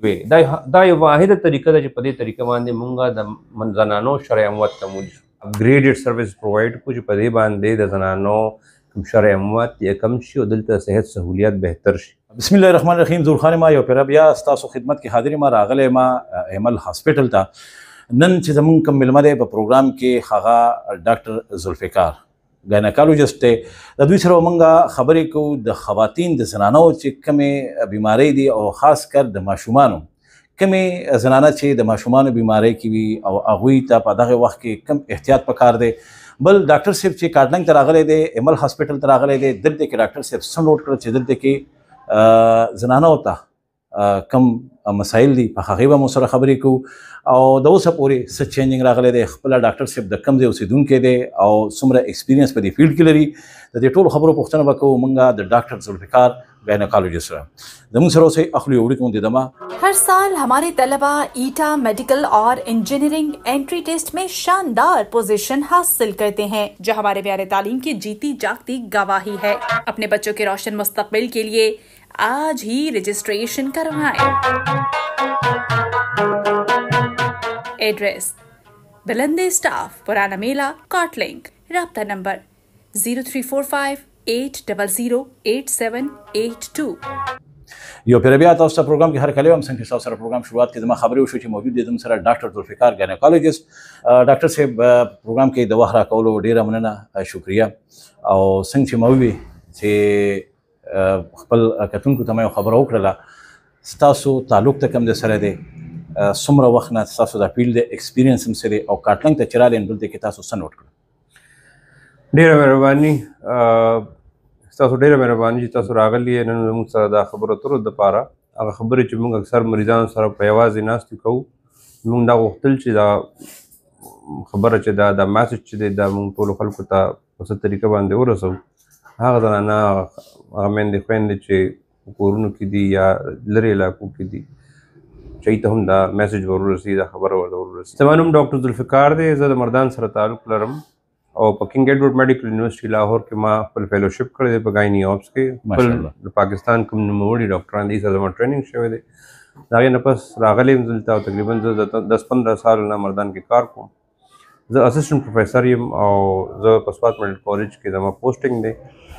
په دا یو واحده طریقه ده چې په دې طریقه باندې مونږه د زنانو شرعي اموات ته موږ اپګریډډ سروس پرووایډ کوو چې په دې باندې د زنانو کوم شرعي اموات یې کم شي او دلته صحت سهولیات بهتر شي. بسم الله الرحمن الرحیم. زور خان ما یو پیر بیا ستاسو خدمت کې حاضر ما راغلی ما ایمل هاسپټل ته. نن چې زمونږ کوم ملمه دی په پروګرام کې هغه ډاکټر ذوالفقار ګاینیکالوجسټ دی. د دوی سره مونږه خبرې کوو د خواتین د زنانو چې کومې بیماری دي او خاص کر د ماشومانو کومې زنانه چې د ماشومانو بیماری کې وي او هغوی ته په دغه وخت کې کم احتیاط پکار دی. بل ډاکټر صاحب چې کارډنګ ته راغلی دی ایمل هاسپټل ته راغلی دی دلته کې ډاکټر صاحب څه نوټ کړل چې دلته کې زنانو ته کم مسایل دي په هغې به مو سره خبرې کوو او د اوسه پورې څه چینجنګ راغلی دی خپله ډاکټر صاحب د کوم ځای اوسېدونکی دی او څومره ایکسپیرینس په دې فیلډ کې لري د دې ټولو خبرو پوښتنه به کوو مونږه د ډاکټر ذوالفقار گائنیکالوجسٹ سره. زموږ سره اوسئ اخلي وړي کوم دیدما. हर साल हमारे तलबा ईटा मेडिकल और इंजीनियरिंग एंट्री टेस्ट में शानदार पोजीशन हासिल करते हैं जो हमारे प्यारे तालीम की जीती जागती गवाही है. अपने बच्चों के रोशन मुस्तकबिल के लिए आज ही रजिस्ट्रेशन करवाएं. एड्रेस बुलंदे स्टाफ पुराना मेला कॉटलिंक. राब्ता नंबर 0345 8008782. یو پیر بیا تاسو ته پروګرام کې هر کله هم څنګه تاسو سره پروګرام شروعات کې زما خبرې وشو چې موجود دي زموږ سره ډاکټر ذوالفقار گاینیکالوجسټ. ډاکټر صاحب پروګرام کې د وخت راکولو ډیره مننه شکریه او څنګه چې مو وی چې خپل کتونکو ته مې خبره وکړله ستاسو تعلق ته کوم د سره دی څومره وخت نه ستاسو د فیلډ ایکسپیرینس هم سره او کارټلنګ ته چې رالې دلته کې تاسو څه نوټ کړل؟ ډیره مهرباني تاسو ډیره مهرباني چې تاسو راغلي نن زموږ سره دا خبرو اترو دپاره هغه خبرې چې موږ اکثر مریضانو سره په یوازې ناستې کوو موږ دا غوښتل چې دا خبره چې دا میسج چې دی دا موږ ټولو خلکو ته په څه طریقه باندې ورسوو. هغه زنانه هغه میندې خویندې چې په کورونو کې دي یا لرې علاقو کې دي چې هغوی ته هم دا میسج ورورسي دا خبره ورته ورورسي. زما نوم ډاکټر ذوالفقار دی. زه د مردان سره تعلق لرم او په کنګ ایډورډ میډیکل یونیورسټي لاهور کې ما خپل فیلوشپ کړی دی په ګایني اوپس کې. خپل د پاکستان کوم نوموړي ډاکټران دي سره زما ټریننګ شوی دی. د هغې نه پس راغلی یم دلته او تقریبا زه 10-15 سال نه مردان کې کار کوم. زه اسسټنټ پروفیسر یم او زه په سوات میډیکل کالج کې زما پوسټینګ دی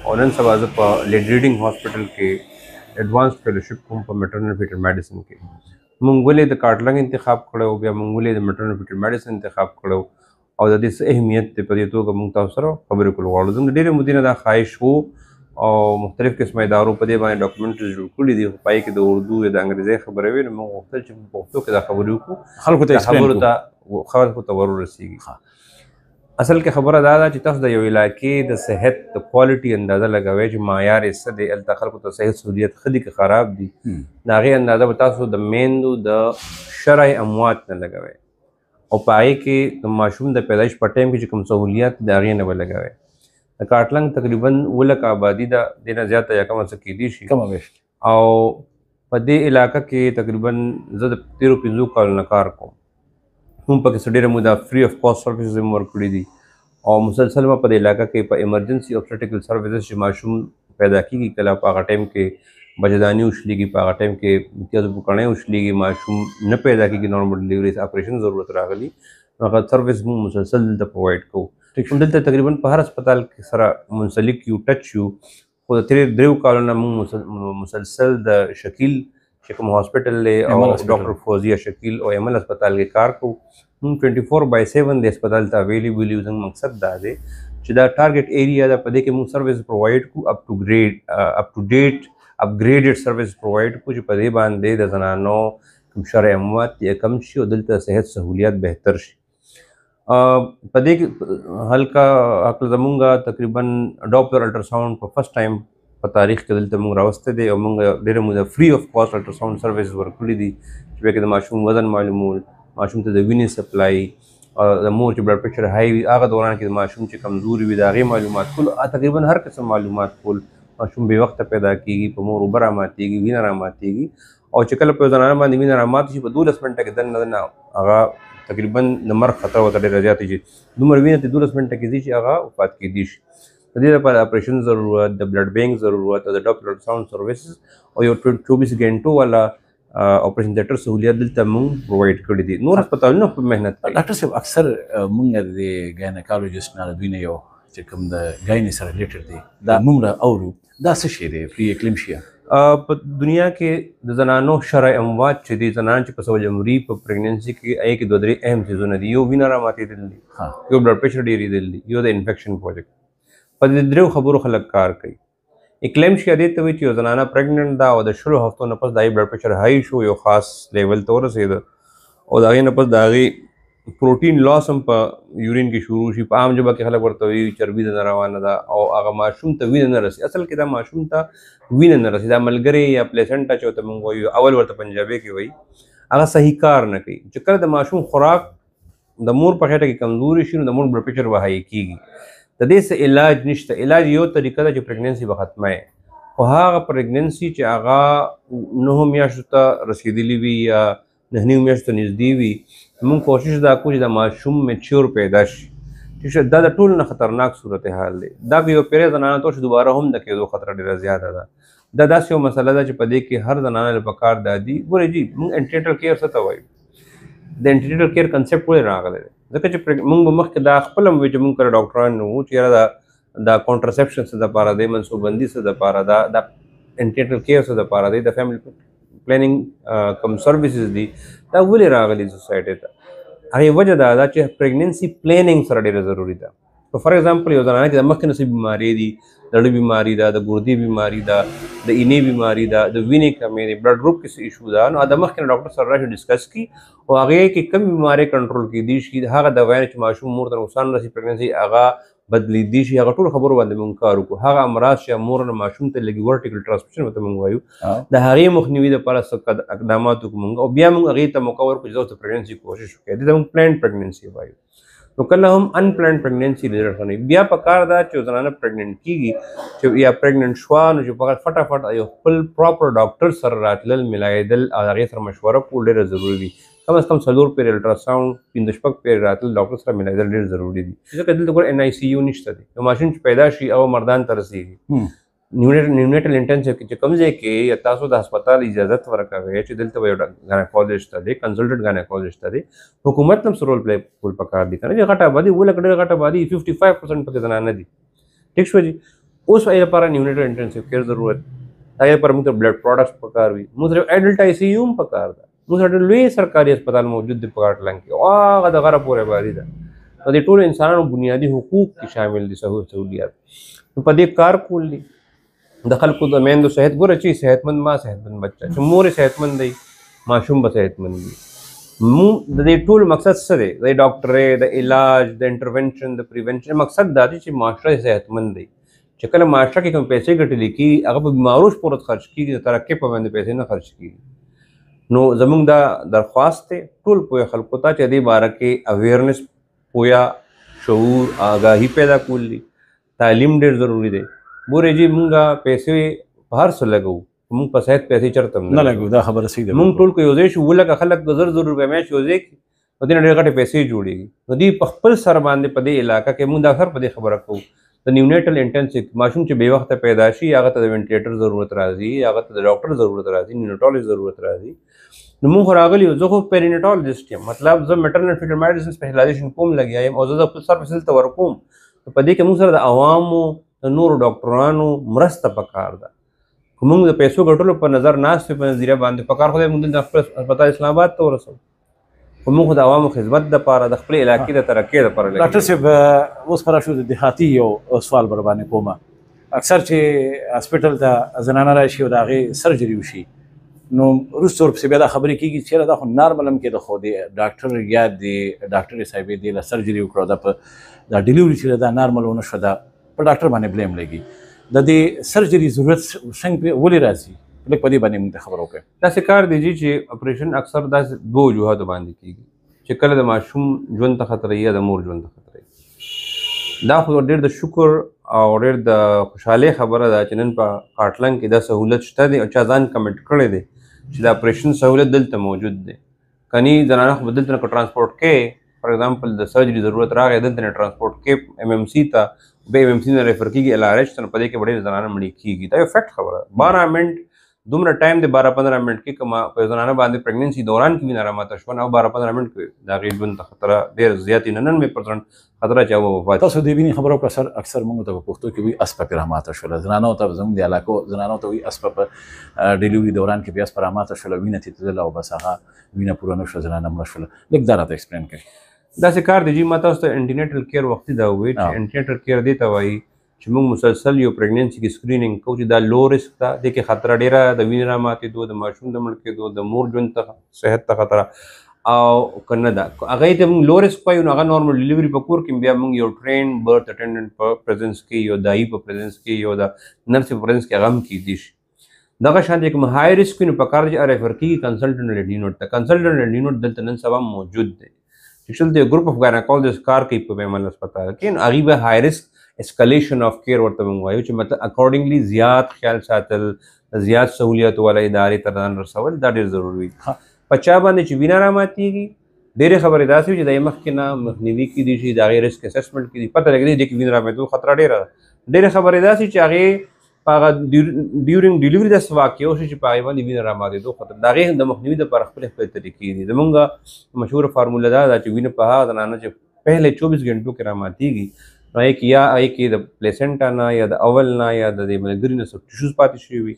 او نن سبا زه په لیډ ریډینګ هاسپټل کې ایډوانس فیلوشپ کوم په میټرنل فیټل میډیسن کې. موږ ولې د کارټلنګ انتخاب کړی بیا موږ ولې د میټرنل فیټل میډیسن انتخاب کړی او د دې څه اهمیت دی په دې توګه موږ تاسو سره خبرې کول غواړو. زموږ د ډېرې مودې نه دا خواهش و او مختلف قسمه ادارو په دې باندې ډاکومنټریز جوړ کړي دي خو پای کې د اردو یا د انګریزۍ خبرې وي نو موږ غوښتل چې په پښتو کې دا خبرې وکړو خلکو ته ورورسېږي. اصل کې خبره دا ده چې تاسو د یو علاقې د صحت د کوالټي اندازه لګوئ چې معیار یې څه دی هلته خلکو ته صحت سهولیت ښه دي که خراب دي د هغې اندازه به تاسو د میندو د شرعي اموات نه لګوئ او په هغې کې د ماشوم د پیدایش په ټایم کې چې کوم سهولیات د هغې نه به لګوئ. د کارټلنګ تقریبا 10 آبادي ده دې نه زیاته یا کمه څه کیدی شي او په دې علاقه کې تقریبا زه د 13-15 کالو نه کار کوم. هم پکې څه ډېره موده فري اف کاسټ سروسز هم ورکړي دي او مسلسل ما په دې علاقه کې په ایمرجنسي اوبسټیکل سروسز چې ماشوم پیدا کېږي کله په هغه ټایم کې بچهداني وشلېږي په هغه ټایم کې امتیازو پوکڼۍ وشلېږي ماشوم نه پیدا کېږي نارمل ډلیوري اپریشن ضرورت راغلي نو هغه سروس موږ مسلسل دلته پرووایډ کوو. دلته تقریبا په هر هسپتال کې سره منسلک یو ټچ یو خو د 3 کالو نه موږ مسلسل د شکیل چې کوم هاسپټل دی او ډاکټر فوزیه شکیل او ایمل هسپتال کې کار کوو. موږ 24/7 د هسپتال ته اویلیبل یو. زموږ مقصد دا دی چې دا ټارګټ ایریا ده په دې کې موږ سروس پرووایډ کوو اپ ټو ډیټ اپګریډډ سروس پرووایډ کوو چې په دې باندې د زنانو کوم شرعي اموات یې کم شي او دلته صحت سهولیات بهتر شي. په دې کې هلکه عقل زمونږه تقریبا ډاپلر الټراساؤنډ په فرست ټایم په تاریخ کې دلته موږ راوستی دی او موږ ډېره موده فري اف کاسټ الټراساؤنډ سروسز ورکړي دي چې پکې د ماشوم وزن معلومول ماشوم ته د وینې سپلای د مور چې بلډ پریشر هاي وي هغه دوران کې د ماشوم چې کمزوري وي د هغې معلومات کول تقریبا هر قسم معلومات کول. ماشوم بې وخته پیدا کېږي په مور اوبه راماتېږي وینه راماتېږي او چې کله په یو زنانه باندې وینه راماته شي په 12 منټه کې دننه هغه تقریبا د مرګ خطر ورته ډېره زیاته شي دومره وینه ته 12 منټه کې ځي چې هغه وفات کېدی شي. د دې لپاره اپریشن ضرورت د بلډ بینک ضرورت او د ډاپلر الټراساؤنډ سروسز او یو 24 غنټو والا اپریشن تھیټر سہولیات دلته مونږ پرووایډ کړي دي. نور هسپتالونه په مهنت کوي. ډاکټر صاحب اکثر مونږ د ګاینیکالوجست نه دوی نه یو چې کوم د ګایني سره ریلیټډ دی دا نومره اورو دا څه شی دی پری اکلیمشیا؟ په دنیا کې د زنانو شرع اموات چې دي زنان چې په سوجه مري په پریګننسي کې هغې کې دوه درې اهم څیزونه دي. یو وینه راماتېدل دي، یو بلډ پریشر ډېرېدل دي، یو د انفیکشن پروجیکټ. په دې دریو خبرو خلک کار کوي. اکلیمشیا دې ته وایي چې یو زنانه پریګننټ ده او د 20 هفتو نه پس د هغې بلډ پریشر های شو، یو خاص لیول ته ورسېده او د هغې نه پس د هغې پروټین لاس هم په یورین کې شروع شي. په عام ژبه کې خلک ورته وایي چربي د نه روانه ده او هغه ماشوم ته وینه نه رسي. اصل کې دا ماشوم ته وینه نه رسي، دا ملګری یا پلیسنټا چې ورته موږ وایو اول ورته پنجابي کې وایي هغه صحیح کار نه کوي. چې کله د ماشوم خوراک د مور په خېټه کې کمزوري شي نو د مور بلډ پریشر به های کېږي. د دې څه علاج نشته. علاج یو طریقه ده چې پریګننسي به ختمه یې، خو هغه پریګننسي چې هغه 9 میاشتو ته رسېدلي وي یا 9 میاشتو ته نږدې وي مونږ کوشش دا کوو چې د ماشوم میچور پیدا شي. ٹھیک شو؟ دا د ټولو نه خطرناک صورتحال دی. دا که یو پیری زنانه تو شي دوباره هم د کېدو خطره ډېره زیاته ده. دا داسې یو مسله ده چې په دې کې هر زنانه له پکار دا دي. ګورئ جي مونږ انټینیټل کیر څه ته وایو؟ د انټینیټل کیر کنسپټ ولې راغلی دی؟ ځکه چې مونږ به مخکې دا خپله هم وایو چې مونږ کله ډاکټران نه وو چې یاره دا کانټرسپشن څه دپاره دی، منصوبندي څه دپاره ده، دا انټینیټل کیر څه دپاره دی، د فیملی پلانینګ کوم سروسز دي دا ولې راغلي سوسایټۍ ته؟ هغې وجه دا ده چې پریګننسي پلانینګ سره ډېره ضروري ده. په فار ایگزامپل یو زنانه چې د مخکې نه څه بیمارۍ دي، د زړه بیماري ده، د ګردې بیماري ده، د اینې بیماري ده، د وینې کمې دی، بلډ ګروپ کې څه ایشو ده، نو د مخکې نه ډاکټر سره راشي ډسکس کړي او هغې کې کوم بیمارۍ کنټرول کېدی شي، هغه دوایانې چې ماشوم مور ته نقصان رسي پریګننسي هغه بدلیدي شي، هغه ټولو خبرو باندې مونږ کار وکړو. هغه امراض چې مور نه ماشوم ته لږ ورټیکل ټرانسمیشن ورته مونږ وایو د هغې مخنیوي دپاره څه اقدامات وکړو مونږ او بیا مونږ هغې ته موقع ورکړو چې د پریګننسي کوشش وکړي. دې ته مونږ پلانډ پریګننسي وایو. نو کله هم ان پلانډ پریګننسي رزلټ ښه نه وي. بیا پکار ده چې زنانه پریګننټ کېږي چې یا پریګننټ شوه نو چې فقط فټافټ یو خپل پراپر ډاکټر سره راتلل، ملایدل او هغې سره مشوره کول ډېره ضروري دي. کم از کم 4 پیری الټراساونډ 5 پیری راتلل ډاکټر سره ملایدل ډېر ضروري دي. ځکه دلته ګوره NICU نشته دی. یو ماشوم چې پیدا شي او مردان ته رسېږي نیونیټل انټنسیو کې چې کوم ځای کې یا تاسو د هسپتال اجازت ورکوئ چې دلته به یو ګاینیکالوجسټ ته دی، کنسلټنټ ګاینیکالوجسټ ته دی، حکومت هم څه رول پلی کول پکار دي که نه. چې غټه آبادي 2 لک ډېره غټه آبادي 55% پکې زنانه دي. ټیک شوه جي. اوس هغې لپاره نیونیټل انټنسیو کیر ضرورت، هغې لپاره موږ ته بلډ پروډکټس پکار وي، موږ سره اډلټ ICU هم پکار ده، موږ سره ډېر لوی سرکاري هسپتال موجود دی په غاټلنګ کې او هغه د غره پورې آبادي ده. نو د ټولو انسانانو بنیادي حقوق کې شامل دي سهولیات. نو په دې کار کول دي د خلکو د میندو صحت. ګوره چې صحتمند ما صحتمند بچه چې مور یې صحتمند دی ماشوم به صحتمند وي. د دې ټول مقصد څه دی؟ د ډاکټرۍ، د علاج، د انټرونشن، د پریونشن مقصد دا دی چې معاشره صحتمند دی. چې کله معاشره کې کوم پیسې ګټلې کېږي هغه په بیمارو شپورت خرچ کېږي، د ترقۍ په باندې پیسې نه خرچ کېږي. نو زموږ دا درخواست دی ټول پوهه خلکو ته چې دې باره کې اویرنس، پوهه، شعور، آګاهي پیدا کول دي. تعلیم ډېر ضروري دی. ګورئ جي مونږ پیسې په هر څه لګوو، مونږ په صحت پیسې چېرته هم نه لګوو. دا خبره صحیح ده. مونږ ټول که یو ځای شو 2 لکه خلک 1000 روپۍ میاشت یو ځای کړي نو دې نه ډېرې غټې پیسې جوړېږي. نو دوی په خپل سر باندې په دې علاقه کې مونږ دا اکثر په دې خبره کوو د نیونیټل انټنسیو ماشوم چې بې وخته پیدا شي هغه ته د وینټیلیټر ضرورت راځي، هغه ته د ډاکټر ضرورت راځي، نیونیټالوجست ضرورت راځي. نو مونږ خو راغلي یو، زه خو پرینیټالوجسټ یم، مطلب زه میټرنل فیټل میډیسن سپیشلایزیشن کوم لګیا یم او زه د خپل سروس دلته ورکوم. په دې کې مونږ سره د عوامو د نورو ډاکټرانو مرسته پکار ده. که مونږ د پیسو ګټلو په نظر ناست وي په نظریه باندې پکار خو دی مونږ د خپل هسپتال اسلام آباد ته ورسوو، خو مونږ خو د عوامو خدمت دپاره د خپلې علاقې د ترقۍ دپاره لګېږو. ډاکټر صاحب اوس پر شو د دیهاتي یو سوال بر باندې کومه. اکثر چې هسپټل ته زنانه راشي او د هغې سرجري وشي نو وروسته ورپسې بیا دا خبرې کېږي چې یاره دا خو نارمل هم کېده خو د ډاکټر یا د ډاکټرې صاحبې دې له سرجري وکړه دا په دا ډیلیوري چې دا نارمل ونه شوه دا په ډاکټر باندې بلیم لګي. د دې سرجري ضرورت څنګه ولې راځي؟ لږ په دې باندې موږ ته خبره وکړئ. داسې کار دی چې اپریشن اکثر داسې 2 وجوهاتو باندې کېږي چې کله د ماشوم ژوند ته خطره یا د مور ژوند ته خطره. دا خو ډېر د شکر او ډېر د خوشحالۍ خبره ده چې نن په غاټلنګ کې دا سهولت شته دی او چا ځان کمټ کړی دی چې د اپریشن سهولت دلته موجود دی. کني زنانه خو به دلته نه که ټرانسپورټ کې فار ایگزامپل د سرجري ضرورت راغی دلته نه ټرانسپورټ کې MMC ته به MMC نه ریفر کېږي LRH ته، نو په دې کې به ډېرې زنانه مړې کېږي. دا یو فیکټ خبره ده. 12 منټ دومره ټایم دی 12-15 منټ کې کما په زنانه باندې پریګننسي دوران کې وینه راماته شوه او 12-15 منټ کې د هغې ژوند ته خطره ډېر زیات 99% خطره چې هغه وفات تاسو دې ویني خبرو پر اکثر موږ ته په پښتو کې وي اسپه پې راماته شوله زنانو ته زموږ د علاقو زنانو ته وي اسپه په ډیلیوري دوران کې بیا اسپه راماته شوله وینه تېتېدله او بس هغه وینه پوره نه شوه زنانه مړه شوله لږ دا راته ایکسپلین کړئ داسې کار دی جی ما تاسو ته انټینیټل کیر وختي دا وویل چې انټینیټل کیر دې ته وایي چې موږ مسلسل یو پریګننسي کې سکرینینګ کوو چې دا لو رسک ده دې کې خطره ډېره د وینې راماتېدو د ماشوم د مړ کېدو د مور ژوند ته صحت ته خطره او که نه ده هغې ته موږ لو رسک وایو نو هغه نارمل ډیلیوري په کور کې بیا موږ یو ټرین برث اټینډنټ په پریزنس کې یو دایي په پریزنس کې یو د نرس په پریزنس کې هغه هم کیدی شي دغه شان دی کوم های رسک وي نو پکار دی چې ریفر کېږي کنسلټنټ لډي نوټ ته کنسلټنټ لډي نوټ دلته نن سبا موجود دی چې شل دی ګروپ اف گایناکولوجسټ کار کوي په بیمل هسپتال کې نو هغې به های رسک اسکلیشن اف کیر ورته موږ وایو چې مطلب اکارډنګلی زیات خیال ساتل زیات سہولیت والا ادارې ته ځان رسول دا ډېر ضروري وي په چا باندې چې وینه راماتېږي ډېرې خبرې داسې وي چې د مخکې نه مخنیوي کېدی شي د هغې رسک اسسمنټ کېدي پته لګېدی دې کې وینه راماتېدو خطره ډېره ده ډېرې خبرې داسې چې هغې په هغه ډیورنګ ډیلیوري داسې واقع وشي چې په هغې باندې وینه راماتېدو خطره د هغې د مخنیوي دپاره خپلې طریقې دي زمونږ مشهوره فارموله دا ده چې وینه په هغه زنانه چې پهلې 24 घंटों کې راماتېږي نو هغې کې یا هغې کې د پلیسنټا نه یا د اول نه یا د دې ملګري نه څه ټیشوز پاتې شوي وي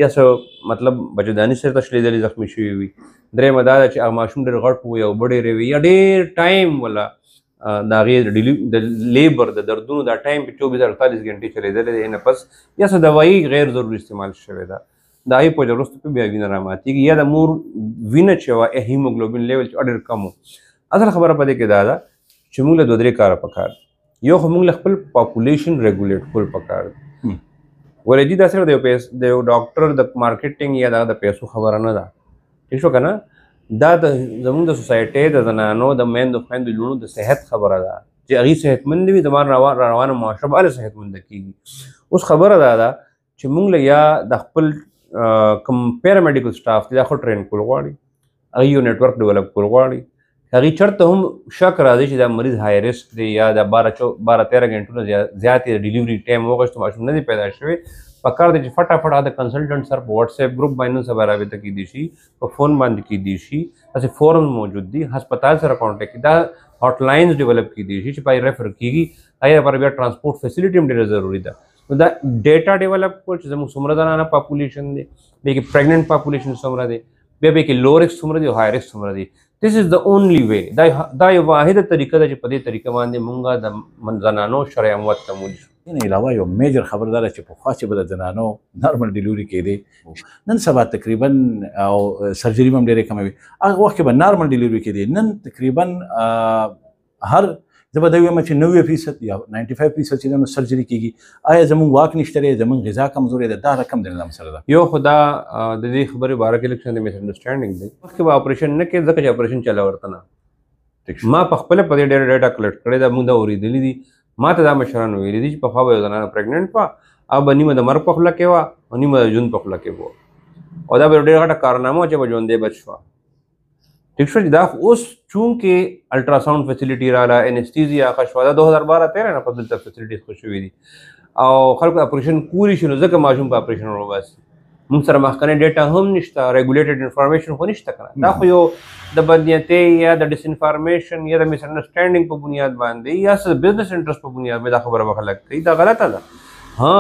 یا څه مطلب بچهداني سره تشلیدلې زخمي شوي وي درېیمه دا ده چې هغه ماشوم ډېر غټ وي او بډې ډېرې وي یا ډېر ټایم ولا د هغې د لیبر د دردونو دا ټایم په 24-48 घंटे چلېدلی دی نه پس یا څه دوایي غیر ضروري استعمال شوې ده د هغې په وجه وروسته په بیا وینه راماتېږي یا د مور وینه چې وه هیموګلوبین لیول چې ډېر کم و اصل خبره په دې کې دا ده چې موږ له 2-3 کاره پکار دي یو خو موږ له خپل پاپولیشن ریګولیټ کول پکار دي ولې دي دا صرف د یو ډاکټر د مارکیټینګ یا د پیسو خبره نه ده ٹھیک شو که نه دا د زموږ د سوسایټۍ د زنانو د میندو خویندو لوڼو د صحت خبره ده چې هغې صحتمند وي زما روانه معاشره به هله صحتمنده کېږي اوس خبره دا ده چې موږ له یا د خپل کوم پیرامیډیکل سټاف دی دا خو ټرین کول غواړي هغې یو نیټورک ډیولپ کول غواړي هغې چېرته هم شک راځي چې دا مریض های رسک دی یا د 12-13 घंटो زیات یې ډیلیوري ټایم وغوښتو ماشوم نه دی پیدا شوی پکار دی چې فټافټ د کنسلټنټ سره په واتس اپ ګروپ باندې نن سبا رابطه کېدی شي په فون باندې کېدی شي داسې فورم موجود دي هسپتال سره کانټیکټ دا هاټ لاینز ډیولپ کېدی شي چې پای ریفر کېږي هغې لپاره بیا ټرانسپورټ فیسیلیټي هم ډېره ضروري ده نو دا ډیټا ډیولپ کول چې زموږ څومره زنانه پاپولیشن دی بیا کې پریګننټ پاپولیشن څومره دی بیا کې لو رسک څومره دی او های رسک څومره دی This is the only way. دا یو واحده طریقه ده چې په دې طریقه باندې مونږ د زنانو شرعي اموات ته موجود شو. دې علاوه یو میجر خبر دا ده چې پخوا چې به د زنانو نارمل ډیلیوري کېدی نن سبا تقریبا او سرجري هم ډېرې کمې وي هغه وخت کې به نارمل ډیلیوري کېدی نن تقریبا هر زه به دا وایم چې 90% یا 95% چې نو سرجري کېږي آیا زموږ واک نشته دی زموږ غذا کمزورې ده دا رقم د نظام سره ده یو خو دا د دې خبرې باره کې لږ څه د مس انډرسټینډینګ دی مخکې به اپریشن نه کېد ځکه چې اپریشن چلا ورته نه ما په خپله په دې ډېره ډېټا کلیکټ کړې ده موږ دا اورېدلي دي ما ته دا مشرانو ویلي دي چې پخوا به یو زنانه پریګننټ وه او به نیمه د مرګ په خوله کې وه او نیمه د ژوند په خوله کې وه او دا به ډېره غټه کارنامه وه چې به ژوندۍ بچ شوه ٹھیک شو دا اوس چونکې الټراساؤنډ فیسیلیټي راله انستیزیا ښه شوه دا 2012-13 نه په دلته فیسیلیټیز ښه شوي دي او خلکو اپریشن کولی شي نو ځکه ماشوم په اپریشن وروباسي موږ سره مخکنی ډیټا هم نشته ریګولیټډ انفارمیشن خو نشته که نه دا خو یو د بدنیتۍ یا د ډس انفارمیشن یا د مس انډرسټینډینګ په بنیاد باندې یا څه د بزنس انټرسټ په بنیاد باندې دا خبره به خلک کوي دا غلطه ده ها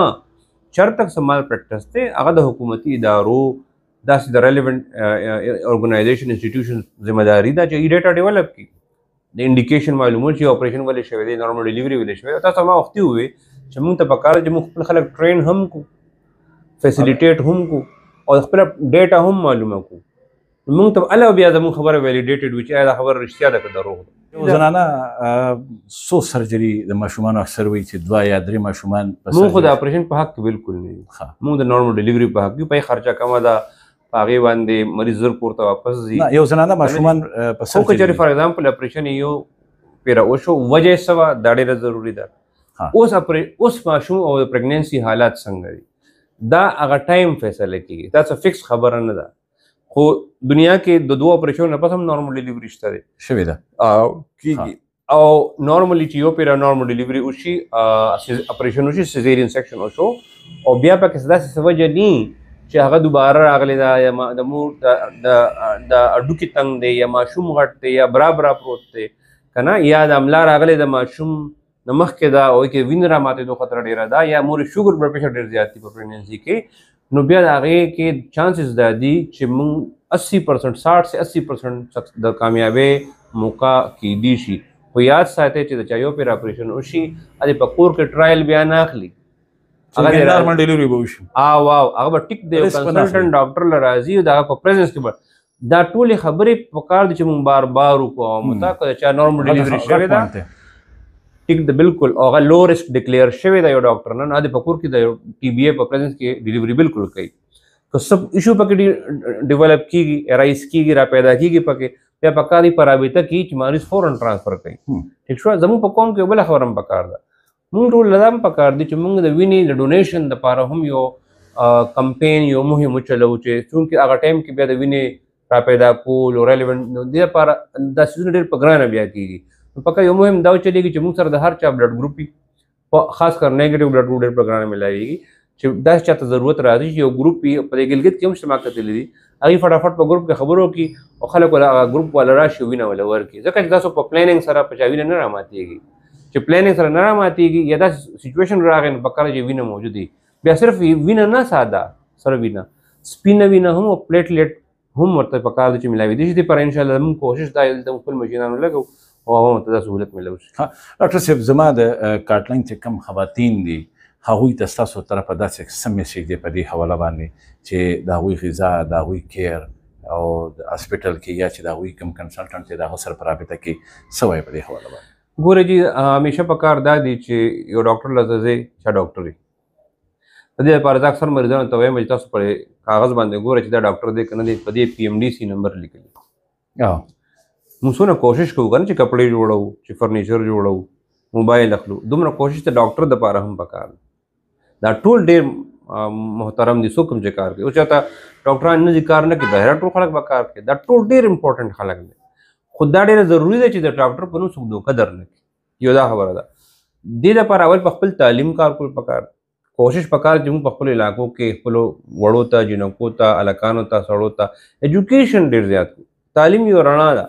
چېرته څه مال پریکټس دی هغه د حکومتي ادارو داسې د ریلیونټ ارګنایزیشن انسټیټیوشن ذمه داري ده چې ډیټا ډیولپ کړي د انډیکیشن معلومول چې اپریشن ولې شوی دی نارمل ډیلیوري ولې شوی تاسو ما وختي وویل چې موږ ته پکار چې موږ خپل خلک ټرین هم کو فیسیلیټیټ هم کو او خپل ډیټا هم معلومه کو موږ ته الله بیا زموږ خبره ویلیډیټډ وي چې دا خبره رښتیا ده که دروغ ده یو زنانه څو سرجري د ماشومانو اکثر وایي چې 2 یا 3 ماشومان موږ خو د اپریشن په حق کې بالکل نه یو موږ د نارمل ډیلیوري په حق کې پای خرچه کمه ده هغې باندې مریض زر کور ته واپس ځي یو زنانه ماشومان په خو که چېرې فار ایگزامپل اپریشن یو پیره وشو وجه یې څه وه دا ډېره ضروري ده اوس ماشوم او د پریګننسي حالات څنګه دي دا هغه ټایم فیصله کېږي دا څه فکس خبره نه ده خو دنیا کې د 2 اپریشنو نه پس هم نارمل ډیلیوري شته دی شوې ده کېږي او نارملی چې یو پیره نارمل ډیلیوري وشي اپریشن وشي سیزیرین سیکشن وشو او بیا پکې داسې څه وجه نه چې هغه دوباره راغلی دا یا د مور د اډوکې تنګ دی یا ماشوم غټ دی یا برابر پروت دی که نه، یا د املا راغلی د ماشوم نه مخکې دا وایي کې وینې را ماتېدو خطره ډېره ده، یا مور شوګر بلډ پریشر ډېر زیات دی په پریګننسي کې، نو بیا د هغې کې چانسز دا دي چې موږ 80% 60 سے 80% د کامیابۍ موقع کیدی شي. خو یاد ساتئ چې د چا یو پیر اپریشن وشي هغې په کور کې ټرایل بیا نه اخلي، نارمل ډیلیوري به وشي، واو هغه به ټیک دی کنسلټنټ ډاکټر له راځي د هغه په پریزنس کې به دا ټولې خبرې پکار دي چې موږ بار بار وکړو. متا که د چا نارمل ډیلیوري شوې ده ټیک ده بالکل، او هغه لو رسک ډکلیئر شوی دی یو ډاکټر نه، هغه په کور کې د ټي بی اے په پریزنس کې ډیلیوري بالکل کوي. که سب ایشو پکې ډیولپ کیږي، رایز کیږي، را پیدا کیږي پکې، بیا پکار دی په رابطه کې چې مریض فوراً ټرانسفر کوي. ټیک شو. زموږ په قوم کې بله خبره هم پکار ده، موږ ټول لدا هم پکار دي چې موږ د وینې د ډونیشن دپاره هم یو کمپین یو مهم وچلو چې چونکې هغه ټایم کې بیا د وینې را پیدا کول او ریلیونټ نو دې لپاره دا سیزونه ډېر په ګرانه بیا کېږي. نو پکه یو مهم دا وچلېږي چې موږ سره د هر چا بلډ ګروپ وي، خاص کر نیګیټیو بلډ ګروپ ډېر په ګرانه ملاویږي چې داسې چاته ضرورت راځي چې یو ګروپ وي. په دې ګلګت کې هم شته ما کتلي دي، هغوی فټافټ په ګروپ کې خبرو کړي او خلک ولا هغه ګروپ والا راشي وینه ولا ورکړي، ځکه چې تاسو په پلانینګ سره په چا وینه نه راماتېږي. چې پلانینګ سره نه راماتېږي یا داسې سچویشن راغی نو پکار چې وینه موجود وي. بیا صرف وینه نه ساده سره وینه سپینه وینه هم او پلیټلیټ هم ورته پکار دي چې ملاوي دي. چې پر انشاءالله موږ کوشش دا دلته خپل مشینانو لګو او هغه ته دا سهولت ملو شي. ډاکټر صاحب زما د کاټلنګ چې کم خواتین دي هغوی ته ستاسو طرفه داسې څه میسیج دی په دې حواله باندې چې د هغوی غذا، د هغوی کیر او د هاسپټل کې یا چې د هغوی کوم کنسلټنټ دی د هغه سره په رابطه کې څه وایي په دې حواله باندې؟ ګوره جي همیشه پکار دا دی چې یو ډاکټر له ځې چا ډاکټر وي. د دې لپاره زه اکثر مریضانو ته وایم چې تاسو په کاغذ باندې ګوره چې دا ډاکټر دی که نه دی، په دې PMDC نمبر لیکلی. موږ څونه کوشش کوو که نه چې کپړې جوړو، چې فرنیچر جوړو، موبایل اخلو، دومره کوشش د ډاکټر دپاره هم پکار دی. دا ټول ډېر محترم دي څوک هم چې کار کوي. اوس چاته ډاکټران نه دي کار نه کوي، ظاهره ټول خلک به کار کوي، دا ټول ډېر امپورټنټ خلک دي. خو دا ډېره ضروري ده چې د ډاکټر په نوم څوک دوکه در نه کړي. یو دا خبره ده. دې لپاره اول په خپل تعلیم کار کول پکار، کوشش پکار چې موږ په خپلو علاقو کې خپلو وړو ته، جنکو ته، هلکانو ته، سړو ته ایجوکیشن ډېر زیات کړو. تعلیم یو رڼا ده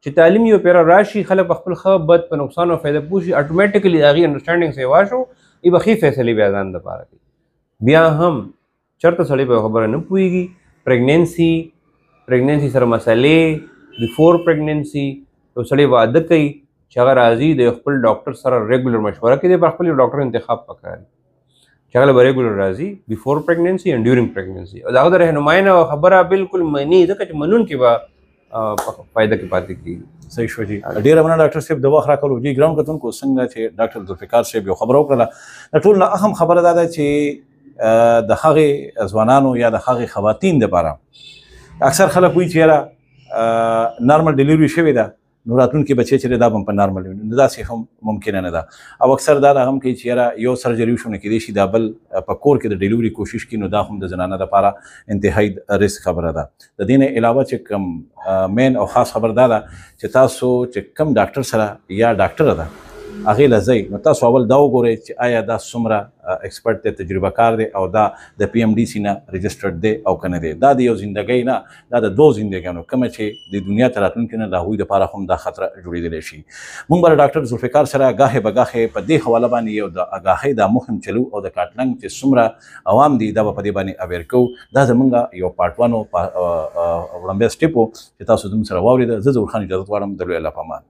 چې تعلیم یو پیره راشي، خلک په خپل ښه بد په نقصان او فایده پوه شي، اټومیټیکلی د هغې انډرسټینډینګ سیوا شو ای به ښې فیصلې بیا ځان دپاره کوي. بیا هم چېرته سړی په خبره نه پوهېږي، پریګننسي سره مسلې، بیفور پریګننسي یو سړی واده کوي چې هغه راځي د خپل ډاکټر سره ریګولر مشوره کوي، د خپل ډاکټر انتخاب پکار چې هغه به ریګولر راځي بیفور پریګننسي اینډ ډیورنګ پریګننسي، او د هغه د رهنمایي نه خبره بالکل مني، ځکه چې منونکي به فایده کې پاتې کېږي. صحیح شو جی. ډېره مننه ډاکټر صاحب د وخت راکولو. جی ګراوند کتونکو څنګه چې ډاکټر ذوالفقار صاحب یو خبره وکړله، د ټول نه اهم خبره دا ده چې د هغې ځوانانو یا د هغې خواتین دپاره اکثر خلک وایي چې یاره نارمل ډیلیوري شوې ده نو راتلونکي بچی چې دا به په نارمل وي، نو داسې هم ممکنه نه ده. او اکثر دا هم کوي چې یاره یو سرجري وشو نه کېدای شي دا بل په کور کې د ډیلیوري کوشش کړي، نو دا هم د زنانه دپاره انتهایی رسک خبره ده. د دې نه علاوه چې کوم مین او خاص خبر دا ده چې تاسو چې کوم ډاکټر سره یا ډاکټره ده هغې له ځئ، نو تاسو اول دا وګورئ چې آیا دا څومره ایکسپرټ دی، تجربه کار دی، او دا د PMDC نه رجسټرډ دی او که نه دی. دا د یو زندګۍ نه، دا د 2 زندګیانو کومه چې د دنیا ته راتلونکي نه د هغوی دپاره هم دا خطره جوړېدلی شي. موږ به له ډاکټر ذوالفقار سره ګاهې به ګاهې په دې حواله باندې یو د اګاهۍ دا مهم چلو او د کاټلنګ چې څومره عوام دي دا به په دې باندې اویر کوو. دا زموږ یو پارټ 1 وړاندې سټیپ و چې تاسو زموږ سره واورېده. زه ظهور خان اجازت غواړم. د لوی الله په امان.